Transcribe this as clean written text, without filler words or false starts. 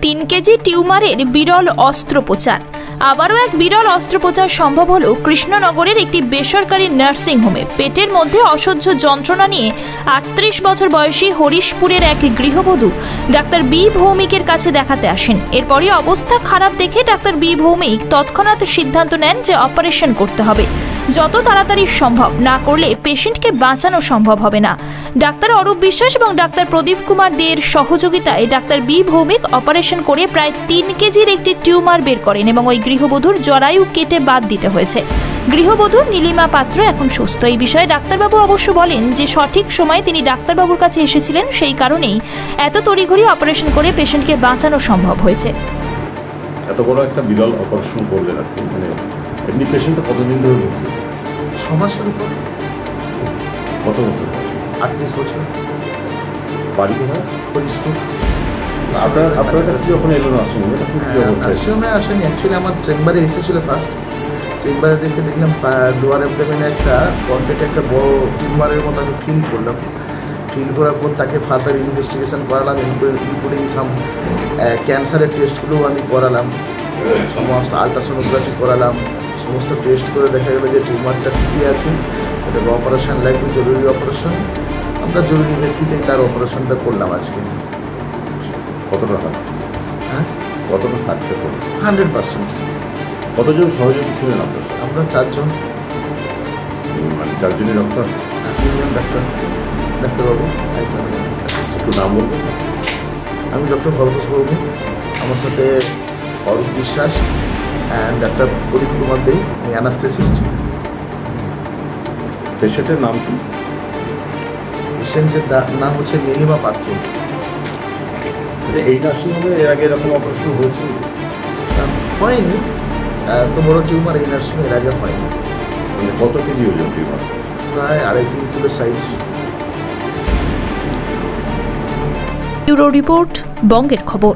3 KG টিউমারের বিরল অস্ত্রোপচার। আবারও এক বিরল অস্ত্রোপচার সম্ভব হলো কৃষ্ণনগরের একটি বেসরকারি নার্সিং হোমে। পেটের মধ্যে অসহ্য যন্ত্রণা নিয়ে 38 বছর বয়সী হরিশপুরের এক গৃহবধূ ডাক্তার বি ভৌমিকের কাছে দেখাতে আসেন। এরপরই অবস্থা খারাপ দেখে ডাক্তার বি ভৌমিক তৎক্ষণাৎ সিদ্ধান্ত নেন যে অপারেশন করতে হবে। যত তাড়াতাড়ি সম্ভব, না করলে পেশেন্টকে বাঁচানো সম্ভব হবে না। ডাক্তার অরূপ বিশ্বাস এবং ডাক্তার প্রদীপ কুমার দের সহযোগিতায় ডাক্তার বি ভৌমিক অপারেশন করে প্রায় 3 কেজির একটি টিউমার বের করেন এবং ওই গৃহবধূর জরায়ু কেটে বাদ দিতে হয়েছে। গৃহবধূ নীলিমা পাত্র এখন সুস্থ। এই বিষয়ে ডাক্তারবাবু অবশ্য বলেন যে সঠিক সময়ে তিনি ডাক্তারবাবুর কাছে এসেছিলেন, সেই কারণেই এত তড়িঘড়ি অপারেশন করে পেশেন্টকে বাঁচানো সম্ভব হয়েছে। এত বড় একটা বিরল অপারেশন করলেন আপনি, মানে এমনি পেশেন্টটা কতদিন ধরে ভর্তি? 6 মাসের উপর। কত বছর? 38 বছর। বাড়ি কোথায়? হরিশপুর। আপনার কাছে যখন এলো নার্সিংহোমে তখন কি অবস্থা? নার্সিংহোমে আসেনি, অ্যাকচুয়ালি আমার চেম্বারে এসেছিল ফার্স্ট। চেম্বারে দেখে দেখলাম লোয়ার অ্যাবডোমেনে একটা কন্টেক্ট একটা বড় টিউমারের মতো আমি ফিল করলাম। ফিল করার পর তাকে ফার্দার ইনভেস্টিগেশন করালাম, ইনক্লুডিং সাম ক্যান্সারের টেস্টগুলোও আমি করালাম, সমস্ত আলট্রাসোনোগ্রাফি করালাম। সমস্ত টেস্ট করে দেখা গেলো যে টিউমারটা ঠিকই আছে, এটাকে অপারেশন লাগবে, জরুরি অপারেশন। আমরা জরুরি ভিত্তিতে তার অপারেশনটা করলাম আজকে। কতটা সাকসেস? হ্যাঁ, কতটা সাকসেস হলো? 100%। কতজন সহযোগী ছিলেন আপনার? আমরা 4 জন। মানে 4 জনই ডক্টর? 3 জন ডাক্তার, ডাক্তারবাবু। একটু নাম বলবেন? আমি ডক্টর ভরতোষ ভৌমিক, আমার সাথে Arup Biswas and doctor Pradip Kumar Dey, anaesthetist. পেশেন্টের নাম কি? পেশেন্টের নাম হচ্ছে নীলিমা পাত্র। এই নার্সিংহোমে এর আগে এরকম অপারেশন হয়েছে? হয়নি, এত বড় টিউমার এই নার্সিংহোমে এর আগে হয়নি। মানে কত কেজি ওজন টিউমার? প্রায় 2.5-3 কিলো সাইজ। ব্যুরো রিপোর্ট, বঙ্গের খবর।